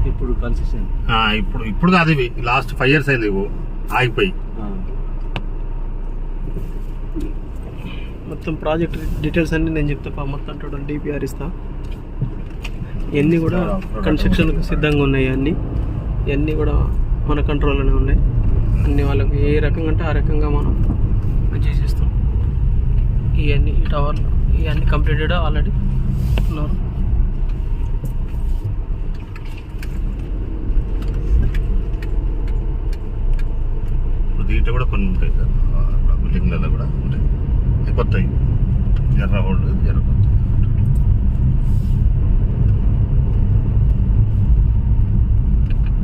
ఇప్పుడు కన్స్ట్రక్షన్ ఇప్పుడు కాదు, ఇవి లాస్ట్ 5 years అయింది ఇవి ఆగిపోయి. మొత్తం ప్రాజెక్ట్ డీటెయిల్స్ అన్ని నేను చెప్తా. మొత్తం టోటల్ డిపిఆర్ ఇస్తా. ఇవన్నీ కూడా కన్స్ట్రక్షన్కి సిద్ధంగా ఉన్నాయి. ఇవన్నీ కూడా మన కంట్రోల్లోనే ఉన్నాయి. అన్ని వాళ్ళకి ఏ రకంగా అంటే ఆ రకంగా మనం చేసేస్తాం. ఇవన్నీ టవర్లు ఇవన్నీ కంప్లీటెడ్ ఆల్రెడీ ఉన్నారు. దీంట్లో కూడా కొన్ని ఉంటాయి సార్, బిల్డింగ్లలో కూడా ఉంటాయి. కొత్తవి ఎర్ర రోడ్డు ఎర్ర కొత్త.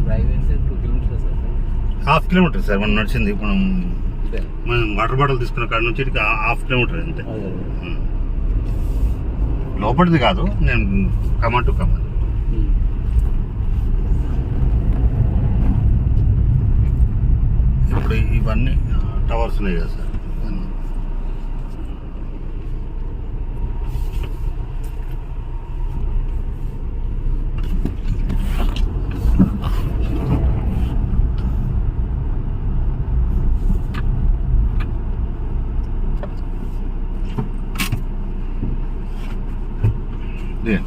Drive 2 kilometers sir. 1/2 kilometer sir మనం నడిచింది. ఇప్పుడు మనం వాటర్ బాటిల్ తీసుకున్న కాడ నుంచి 1/2 kilometer అంతే. లోపలిది కాదు, నేను కమాండ్ టు కమాండ్. ఇప్పుడు ఇవన్నీ టవర్స్ ఉన్నాయి కదా సార్. Yeah.